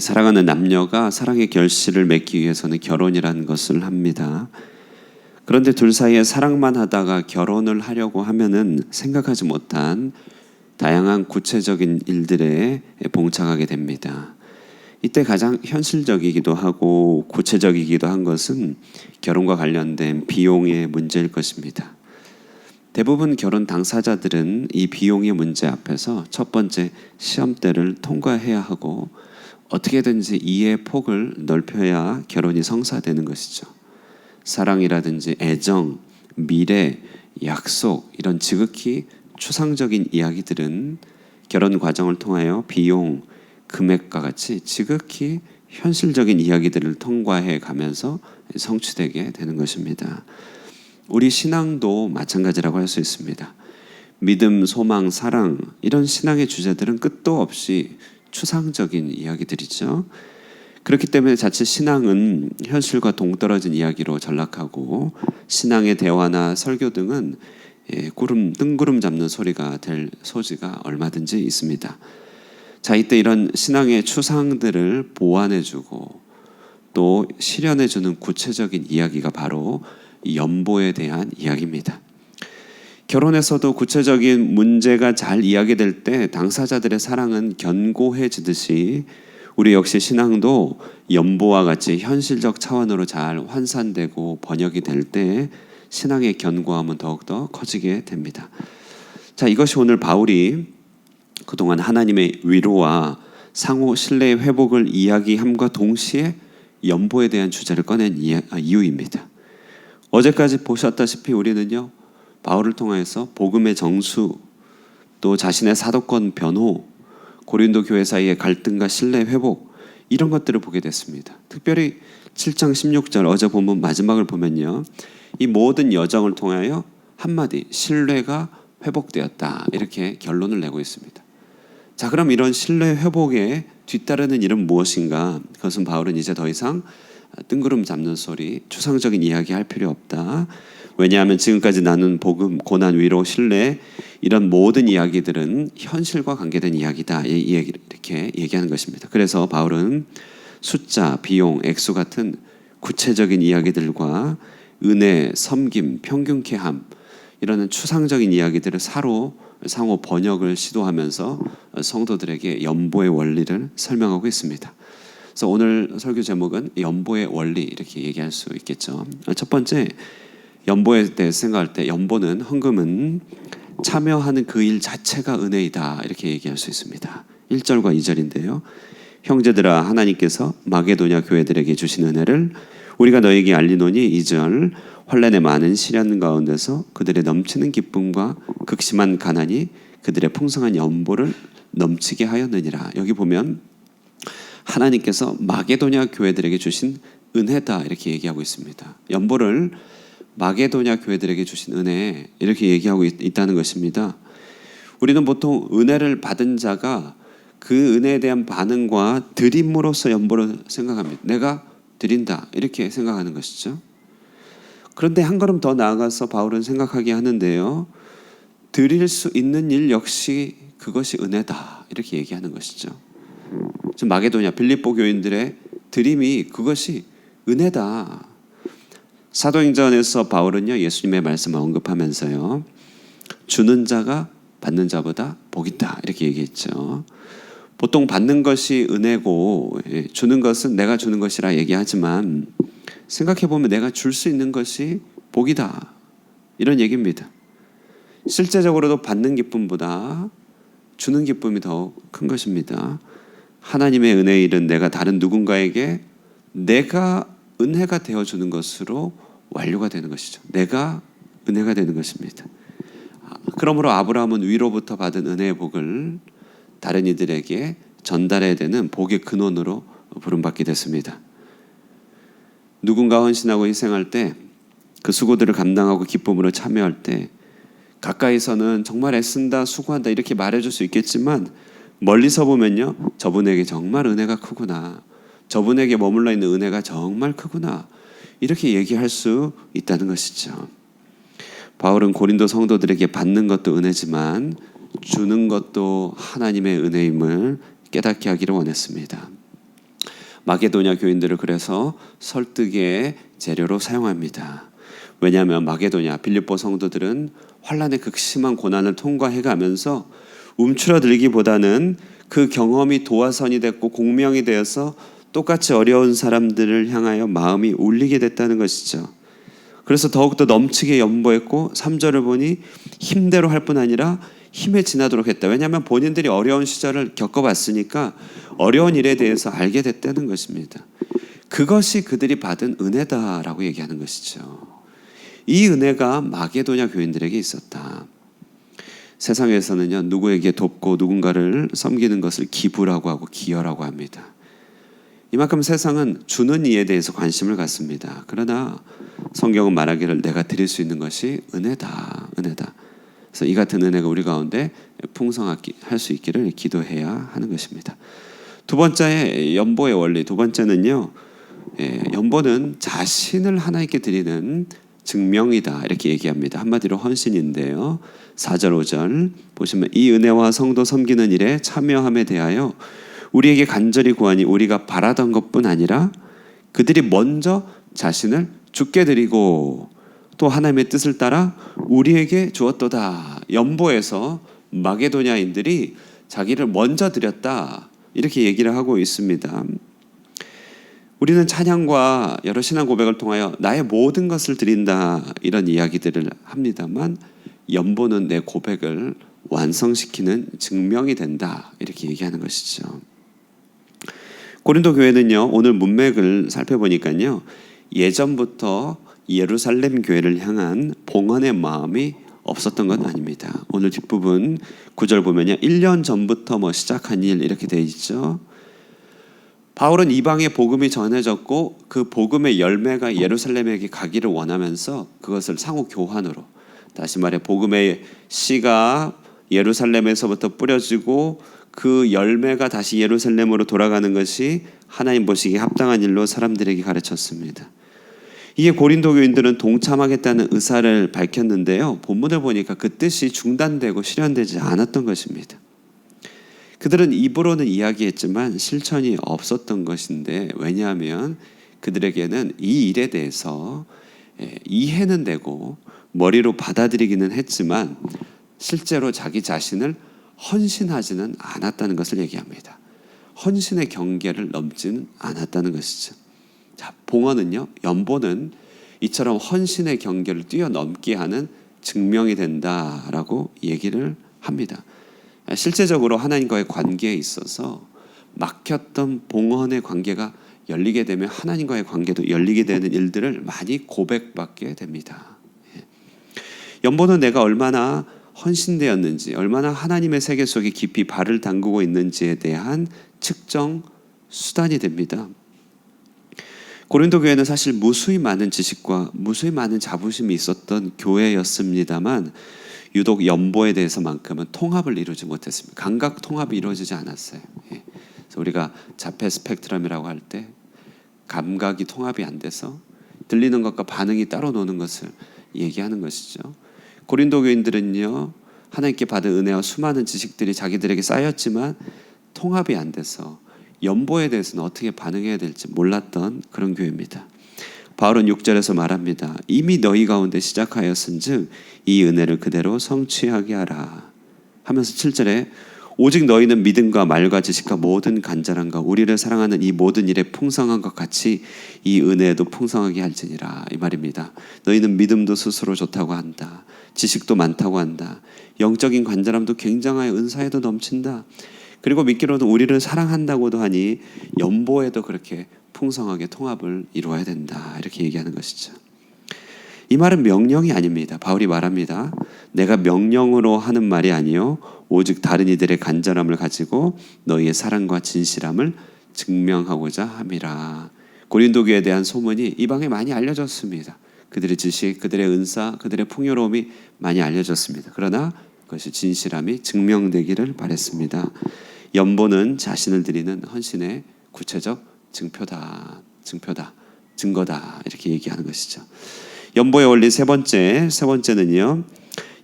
사랑하는 남녀가 사랑의 결실을 맺기 위해서는 결혼이라는 것을 합니다. 그런데 둘 사이에 사랑만 하다가 결혼을 하려고 하면은 생각하지 못한 다양한 구체적인 일들에 봉착하게 됩니다. 이때 가장 현실적이기도 하고 구체적이기도 한 것은 결혼과 관련된 비용의 문제일 것입니다. 대부분 결혼 당사자들은 이 비용의 문제 앞에서 첫 번째 시험대를 통과해야 하고 어떻게든지 이해의 폭을 넓혀야 결혼이 성사되는 것이죠. 사랑이라든지 애정, 미래, 약속 이런 지극히 추상적인 이야기들은 결혼 과정을 통하여 비용, 금액과 같이 지극히 현실적인 이야기들을 통과해 가면서 성취되게 되는 것입니다. 우리 신앙도 마찬가지라고 할 수 있습니다. 믿음, 소망, 사랑 이런 신앙의 주제들은 끝도 없이 추상적인 이야기들이죠. 그렇기 때문에 자칫 신앙은 현실과 동떨어진 이야기로 전락하고 신앙의 대화나 설교 등은 뜬구름 잡는 소리가 될 소지가 얼마든지 있습니다. 자, 이때 이런 신앙의 추상들을 보완해주고 또 실현해주는 구체적인 이야기가 바로 연보에 대한 이야기입니다. 결혼에서도 구체적인 문제가 잘 이야기될 때 당사자들의 사랑은 견고해지듯이 우리 역시 신앙도 연보와 같이 현실적 차원으로 잘 환산되고 번역이 될 때 신앙의 견고함은 더욱더 커지게 됩니다. 자, 이것이 오늘 바울이 그동안 하나님의 위로와 상호 신뢰의 회복을 이야기함과 동시에 연보에 대한 주제를 꺼낸 이유입니다. 어제까지 보셨다시피 우리는요, 바울을 통해서 복음의 정수, 또 자신의 사도권 변호, 고린도 교회 사이의 갈등과 신뢰 회복 이런 것들을 보게 됐습니다. 특별히 7장 16절 어제 본문 마지막을 보면요, 이 모든 여정을 통하여 한마디 신뢰가 회복되었다 이렇게 결론을 내고 있습니다. 자, 그럼 이런 신뢰 회복에 뒤따르는 일은 무엇인가? 그것은 바울은 이제 더 이상 뜬구름 잡는 소리, 추상적인 이야기 할 필요 없다. 왜냐하면 지금까지 나눈 복음, 고난, 위로, 신뢰 이런 모든 이야기들은 현실과 관계된 이야기다. 이렇게 얘기하는 것입니다. 그래서 바울은 숫자, 비용, 액수 같은 구체적인 이야기들과 은혜, 섬김, 평균케함 이런 추상적인 이야기들을 상호 번역을 시도하면서 성도들에게 연보의 원리를 설명하고 있습니다. 그래서 오늘 설교 제목은 연보의 원리 이렇게 얘기할 수 있겠죠. 첫 번째, 연보에 대해서 생각할 때 연보는 헌금은 참여하는 그 일 자체가 은혜이다 이렇게 얘기할 수 있습니다. 1절과 2절인데요. 형제들아, 하나님께서 마게도냐 교회들에게 주신 은혜를 우리가 너에게 알리노니 2절, 환난의 많은 시련 가운데서 그들의 넘치는 기쁨과 극심한 가난이 그들의 풍성한 연보를 넘치게 하였느니라. 여기 보면 하나님께서 마게도냐 교회들에게 주신 은혜다 이렇게 얘기하고 있습니다. 연보를 마게도냐 교회들에게 주신 은혜 이렇게 얘기하고 있다는 것입니다. 우리는 보통 은혜를 받은 자가 그 은혜에 대한 반응과 드림으로써 연보를 생각합니다. 내가 드린다 이렇게 생각하는 것이죠. 그런데 한 걸음 더 나아가서 바울은 생각하게 하는데요, 드릴 수 있는 일 역시 그것이 은혜다 이렇게 얘기하는 것이죠. 지금 마게도냐 빌립보 교인들의 드림이 그것이 은혜다. 사도행전에서 바울은요, 예수님의 말씀을 언급하면서요, 주는 자가 받는 자보다 복이 있다 이렇게 얘기했죠. 보통 받는 것이 은혜고 주는 것은 내가 주는 것이라 얘기하지만 생각해보면 내가 줄 수 있는 것이 복이다 이런 얘기입니다. 실제적으로도 받는 기쁨보다 주는 기쁨이 더 큰 것입니다. 하나님의 은혜의 일은 내가 다른 누군가에게 내가 은혜가 되어주는 것으로 완료가 되는 것이죠. 내가 은혜가 되는 것입니다. 그러므로 아브라함은 위로부터 받은 은혜의 복을 다른 이들에게 전달해야 되는 복의 근원으로 부름받게 됐습니다. 누군가 헌신하고 희생할 때 그 수고들을 감당하고 기쁨으로 참여할 때 가까이서는 정말 애쓴다, 수고한다 이렇게 말해줄 수 있겠지만 멀리서 보면요, 저분에게 정말 은혜가 크구나, 저분에게 머물러 있는 은혜가 정말 크구나 이렇게 얘기할 수 있다는 것이죠. 바울은 고린도 성도들에게 받는 것도 은혜지만 주는 것도 하나님의 은혜임을 깨닫게 하기를 원했습니다. 마게도냐 교인들을 그래서 설득의 재료로 사용합니다. 왜냐하면 마게도냐 빌립보 성도들은 환란의 극심한 고난을 통과해 가면서 움츠러들기보다는 그 경험이 도화선이 됐고 공명이 되어서 똑같이 어려운 사람들을 향하여 마음이 울리게 됐다는 것이죠. 그래서 더욱더 넘치게 연보했고 3절을 보니 힘대로 할 뿐 아니라 힘에 지나도록 했다. 왜냐하면 본인들이 어려운 시절을 겪어봤으니까 어려운 일에 대해서 알게 됐다는 것입니다. 그것이 그들이 받은 은혜다라고 얘기하는 것이죠. 이 은혜가 마게도냐 교인들에게 있었다. 세상에서는요, 누구에게 돕고 누군가를 섬기는 것을 기부라고 하고 기여라고 합니다. 이만큼 세상은 주는 이에 대해서 관심을 갖습니다. 그러나 성경은 말하기를 내가 드릴 수 있는 것이 은혜다, 은혜다. 그래서 이 같은 은혜가 우리 가운데 풍성하게 할 수 있기를 기도해야 하는 것입니다. 두 번째, 연보의 원리. 두 번째는요, 연보는 자신을 하나님께 드리는 증명이다 이렇게 얘기합니다. 한마디로 헌신인데요. 4절 5절 보시면 이 은혜와 성도 섬기는 일에 참여함에 대하여 우리에게 간절히 구하니 우리가 바라던 것뿐 아니라 그들이 먼저 자신을 주께 드리고 또 하나님의 뜻을 따라 우리에게 주었도다. 연보에서 마게도냐인들이 자기를 먼저 드렸다 이렇게 얘기를 하고 있습니다. 우리는 찬양과 여러 신앙 고백을 통하여 나의 모든 것을 드린다 이런 이야기들을 합니다만 연보는 내 고백을 완성시키는 증명이 된다 이렇게 얘기하는 것이죠. 고린도 교회는요, 오늘 문맥을 살펴보니까요, 예전부터 예루살렘 교회를 향한 봉헌의 마음이 없었던 건 아닙니다. 오늘 뒷부분 9절 보면요, 1년 전부터 시작한 일 이렇게 돼 있죠. 바울은 이방의 복음이 전해졌고 그 복음의 열매가 예루살렘에게 가기를 원하면서 그것을 상호 교환으로, 다시 말해 복음의 씨가 예루살렘에서부터 뿌려지고 그 열매가 다시 예루살렘으로 돌아가는 것이 하나님 보시기에 합당한 일로 사람들에게 가르쳤습니다. 이에 고린도 교인들은 동참하겠다는 의사를 밝혔는데요, 본문을 보니까 그 뜻이 중단되고 실현되지 않았던 것입니다. 그들은 입으로는 이야기했지만 실천이 없었던 것인데, 왜냐하면 그들에게는 이 일에 대해서 이해는 되고 머리로 받아들이기는 했지만 실제로 자기 자신을 헌신하지는 않았다는 것을 얘기합니다. 헌신의 경계를 넘지는 않았다는 것이죠. 자, 봉헌은요, 연보는 이처럼 헌신의 경계를 뛰어넘게 하는 증명이 된다라고 얘기를 합니다. 실제적으로 하나님과의 관계에 있어서 막혔던 봉헌의 관계가 열리게 되면 하나님과의 관계도 열리게 되는 일들을 많이 고백받게 됩니다. 연보는 내가 얼마나 헌신되었는지, 얼마나 하나님의 세계 속에 깊이 발을 담그고 있는지에 대한 측정 수단이 됩니다. 고린도 교회는 사실 무수히 많은 지식과 무수히 많은 자부심이 있었던 교회였습니다만 유독 연보에 대해서만큼은 통합을 이루지 못했습니다. 감각 통합이 이루어지지 않았어요. 그래서 우리가 자폐 스펙트럼이라고 할 때 감각이 통합이 안 돼서 들리는 것과 반응이 따로 노는 것을 얘기하는 것이죠. 고린도 교인들은요, 하나님께 받은 은혜와 수많은 지식들이 자기들에게 쌓였지만 통합이 안 돼서 연보에 대해서는 어떻게 반응해야 될지 몰랐던 그런 교회입니다. 바울은 6절에서 말합니다. 이미 너희 가운데 시작하였은즉 이 은혜를 그대로 성취하게 하라 하면서 7절에 오직 너희는 믿음과 말과 지식과 모든 간절함과 우리를 사랑하는 이 모든 일에 풍성한 것 같이 이 은혜도 풍성하게 할지니라, 이 말입니다. 너희는 믿음도 스스로 좋다고 한다. 지식도 많다고 한다. 영적인 간절함도 굉장하여 은사에도 넘친다. 그리고 믿기로는 우리를 사랑한다고도 하니 연보에도 그렇게 풍성하게 통합을 이루어야 된다 이렇게 얘기하는 것이죠. 이 말은 명령이 아닙니다. 바울이 말합니다. 내가 명령으로 하는 말이 아니요 오직 다른 이들의 간절함을 가지고 너희의 사랑과 진실함을 증명하고자 함이라. 고린도 교회에 대한 소문이 이방에 많이 알려졌습니다. 그들의 지식, 그들의 은사, 그들의 풍요로움이 많이 알려졌습니다. 그러나 그것이 진실함이 증명되기를 바랬습니다. 연보는 자신을 드리는 헌신의 구체적 증거다 이렇게 얘기하는 것이죠. 연보의 원리 세 번째는요,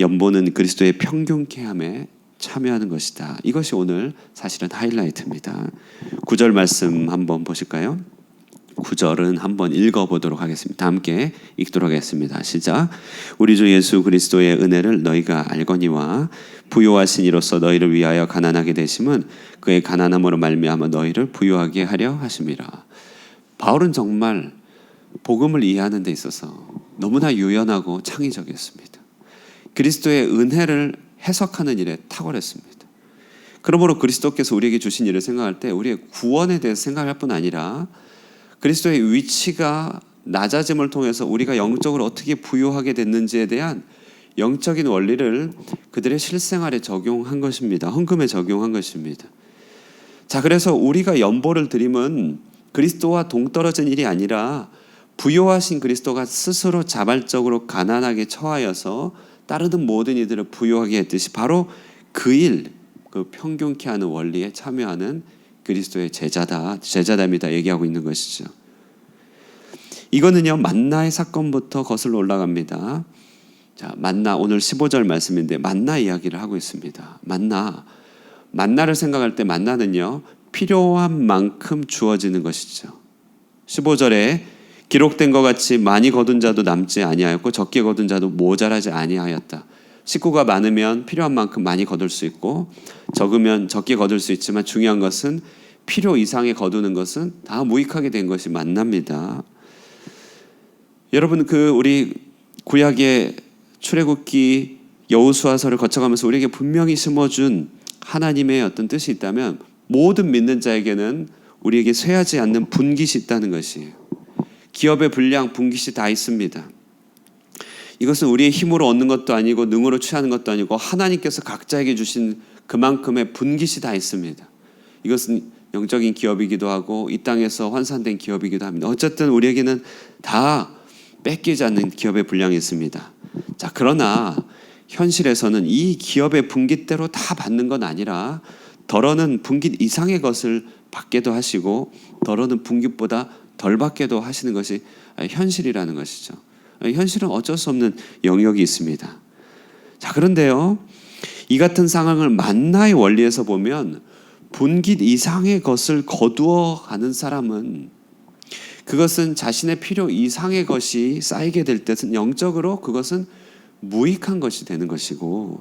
연보는 그리스도의 평균케 함에 참여하는 것이다. 이것이 오늘 사실은 하이라이트입니다. 9절 말씀 한번 보실까요? 9절은 한번 읽어보도록 하겠습니다. 함께 읽도록 하겠습니다. 시작. 우리 주 예수 그리스도의 은혜를 너희가 알거니와 부요하신 이로써 너희를 위하여 가난하게 되심은 그의 가난함으로 말미암아 너희를 부요하게 하려 하심이라. 바울은 정말 복음을 이해하는 데 있어서 너무나 유연하고 창의적이었습니다. 그리스도의 은혜를 해석하는 일에 탁월했습니다. 그러므로 그리스도께서 우리에게 주신 일을 생각할 때 우리의 구원에 대해서 생각할 뿐 아니라 그리스도의 위치가 낮아짐을 통해서 우리가 영적으로 어떻게 부유하게 됐는지에 대한 영적인 원리를 그들의 실생활에 적용한 것입니다. 헌금에 적용한 것입니다. 자, 그래서 우리가 연보를 드림은 그리스도와 동떨어진 일이 아니라 부요하신 그리스도가 스스로 자발적으로 가난하게 처하여서 따르는 모든 이들을 부요하게 했듯이 바로 그 일, 그 평균케 하는 원리에 참여하는 그리스도의 제자담이다 얘기하고 있는 것이죠. 이거는요, 만나의 사건부터 거슬러 올라갑니다. 자, 만나, 오늘 15절 말씀인데 만나 이야기를 하고 있습니다. 만나를 생각할 때 만나는요, 필요한 만큼 주어지는 것이죠. 15절에 기록된 것 같이 많이 거둔 자도 남지 아니하였고 적게 거둔 자도 모자라지 아니하였다. 식구가 많으면 필요한 만큼 많이 거둘 수 있고 적으면 적게 거둘 수 있지만 중요한 것은 필요 이상의 거두는 것은 다 무익하게 된 것이 만납니다. 여러분, 우리 구약의 출애굽기 여호수아서를 거쳐가면서 우리에게 분명히 심어준 하나님의 어떤 뜻이 있다면 모든 믿는 자에게는 우리에게 쇠하지 않는 분깃이 있다는 것이에요. 기업의 분량, 분깃이 다 있습니다. 이것은 우리의 힘으로 얻는 것도 아니고 능으로 취하는 것도 아니고 하나님께서 각자에게 주신 그만큼의 분깃이 다 있습니다. 이것은 영적인 기업이기도 하고 이 땅에서 환산된 기업이기도 합니다. 어쨌든 우리에게는 다 뺏기지 않는 기업의 분량이 있습니다. 자, 그러나 현실에서는 이 기업의 분깃대로 다 받는 건 아니라 덜어는 분깃 이상의 것을 받게도 하시고 덜어는 분깃보다 덜 받게도 하시는 것이 현실이라는 것이죠. 현실은 어쩔 수 없는 영역이 있습니다. 자, 그런데요, 이 같은 상황을 만나의 원리에서 보면 분깃 이상의 것을 거두어 가는 사람은 그것은 자신의 필요 이상의 것이 쌓이게 될 때는 영적으로 그것은 무익한 것이 되는 것이고,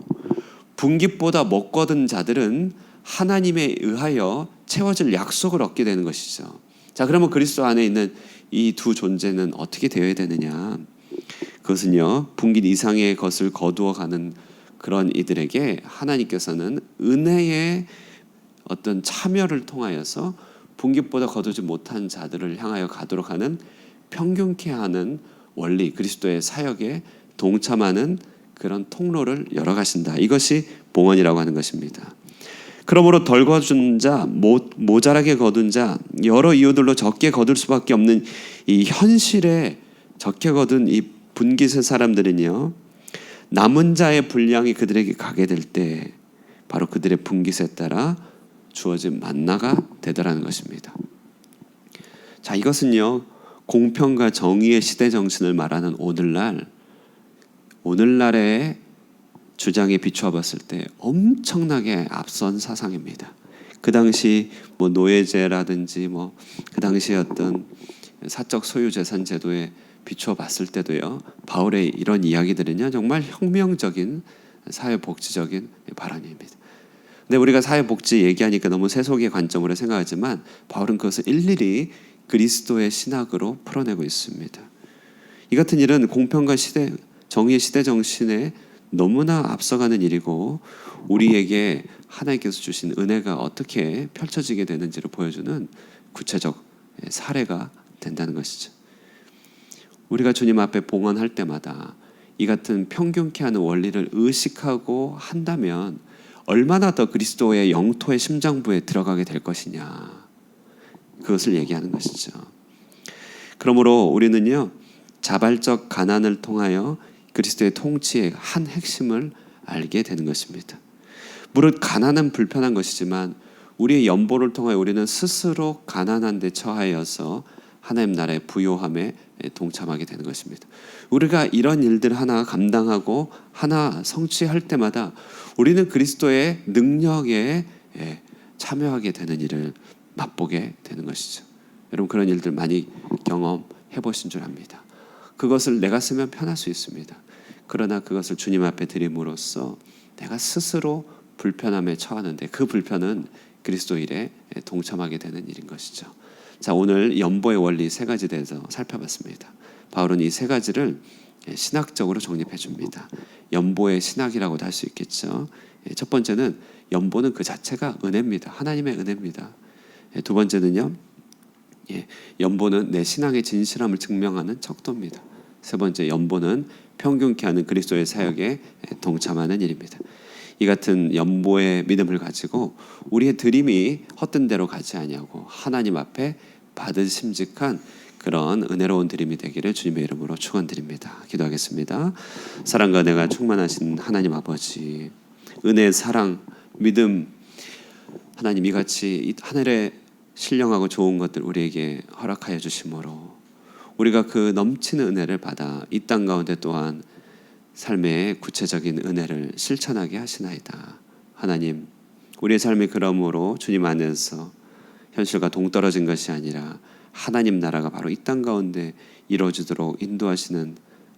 분깃보다 못 거둔 자들은 하나님에 의하여 채워질 약속을 얻게 되는 것이죠. 자, 그러면 그리스도 안에 있는 이 두 존재는 어떻게 되어야 되느냐? 그것은요, 분깃 이상의 것을 거두어 가는 그런 이들에게 하나님께서는 은혜의 어떤 참여를 통하여서 분깃보다 거두지 못한 자들을 향하여 가도록 하는 평균케 하는 원리, 그리스도의 사역에 동참하는 그런 통로를 열어가신다. 이것이 봉헌이라고 하는 것입니다. 그러므로 덜 거둔 자, 모자라게 거둔 자, 여러 이유들로 적게 거둘 수밖에 없는 이 현실에 적게 거둔 이 분깃의 사람들은요, 남은 자의 분량이 그들에게 가게 될 때 바로 그들의 분깃에 따라 주어진 만나가 되더라는 것입니다. 자, 이것은요, 공평과 정의의 시대 정신을 말하는 오늘날의 주장에 비추어 봤을 때 엄청나게 앞선 사상입니다. 그 당시 노예제라든지 그 당시 어떤 사적 소유 재산 제도에 비추어 봤을 때도요, 바울의 이런 이야기들은요, 정말 혁명적인 사회복지적인 발언입니다. 근데 우리가 사회복지 얘기하니까 너무 세속의 관점으로 생각하지만 바울은 그것을 일일이 그리스도의 신학으로 풀어내고 있습니다. 이 같은 일은 공평과 정의의 시대 정신에 너무나 앞서가는 일이고 우리에게 하나님께서 주신 은혜가 어떻게 펼쳐지게 되는지를 보여주는 구체적 사례가 된다는 것이죠. 우리가 주님 앞에 봉헌할 때마다 이 같은 평균케 하는 원리를 의식하고 한다면 얼마나 더 그리스도의 영토의 심장부에 들어가게 될 것이냐, 그것을 얘기하는 것이죠. 그러므로 우리는요, 자발적 가난을 통하여 그리스도의 통치의 한 핵심을 알게 되는 것입니다. 무릇 가난은 불편한 것이지만 우리의 연보를 통하여 우리는 스스로 가난한 데 처하여서 하나님 나라의 부요함에 동참하게 되는 것입니다. 우리가 이런 일들 하나 감당하고 하나 성취할 때마다 우리는 그리스도의 능력에 참여하게 되는 일을 맛보게 되는 것이죠. 여러분 그런 일들 많이 경험해 보신 줄 압니다. 그것을 내가 쓰면 편할 수 있습니다. 그러나 그것을 주님 앞에 드림으로써 내가 스스로 불편함에 처하는데 그 불편은 그리스도 일에 동참하게 되는 일인 것이죠. 자, 오늘 연보의 원리 세 가지 대해서 살펴봤습니다. 바울은 이 세 가지를 신학적으로 정립해 줍니다. 연보의 신학이라고도 할 수 있겠죠. 첫 번째는 연보는 그 자체가 은혜입니다. 하나님의 은혜입니다. 두 번째는요, 연보는 내 신앙의 진실함을 증명하는 척도입니다. 세 번째, 연보는 평균케 하는 그리스도의 사역에 동참하는 일입니다. 이 같은 연보의 믿음을 가지고 우리의 드림이 헛된 대로 가지 아니하고 하나님 앞에 받으심직한 그런 은혜로운 드림이 되기를 주님의 이름으로 축원드립니다. 기도하겠습니다. 사랑과 은혜가 충만하신 하나님 아버지, 은혜, 사랑, 믿음, 하나님 이같이 하늘에 신령하고 좋은 것들 우리에게 허락하여 주심으로 우리가 그 넘치는 은혜를 받아 이 땅 가운데 또한 삶의 구체적인 은혜를 실천하게 하시나이다. 하나님, 우리의 삶이 그러므로 주님 안에서 현실과 동떨어진 것이 아니라 하나님 나라가 바로 이 땅 가운데 이루어지도록 인도하시는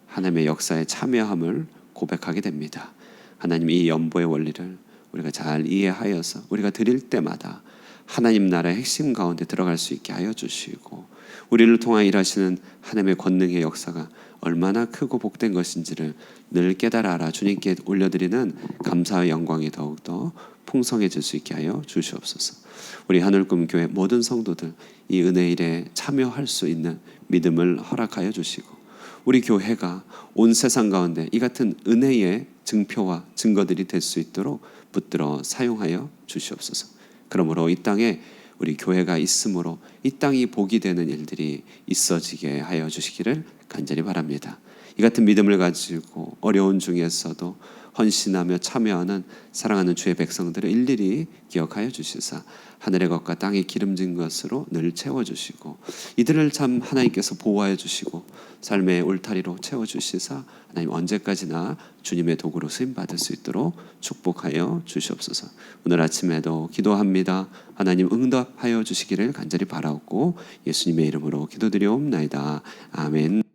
하나님의 역사에 참여함을 고백하게 됩니다. 하나님, 이 연보의 원리를 우리가 잘 이해하여서 우리가 드릴 때마다 하나님 나라의 핵심 가운데 들어갈 수 있게 하여 주시고 우리를 통하여 일하시는 하나님의 권능의 역사가 얼마나 크고 복된 것인지를 늘 깨달아 알아 주님께 올려드리는 감사와 영광이 더욱더 풍성해질 수 있게 하여 주시옵소서. 우리 하늘꿈교회 모든 성도들 이 은혜 일에 참여할 수 있는 믿음을 허락하여 주시고 우리 교회가 온 세상 가운데 이 같은 은혜의 증표와 증거들이 될 수 있도록 붙들어 사용하여 주시옵소서. 그러므로 이 땅에 우리 교회가 있으므로 이 땅이 복이 되는 일들이 있어지게 하여 주시기를 간절히 바랍니다. 이 같은 믿음을 가지고 어려운 중에서도 헌신하며 참여하는 사랑하는 주의 백성들을 일일이 기억하여 주시사 하늘의 것과 땅의 기름진 것으로 늘 채워주시고 이들을 참 하나님께서 보호하여 주시고 삶의 울타리로 채워주시사 하나님 언제까지나 주님의 도구로 쓰임받을 수 있도록 축복하여 주시옵소서. 오늘 아침에도 기도합니다. 하나님 응답하여 주시기를 간절히 바라옵고 예수님의 이름으로 기도드리옵나이다. 아멘.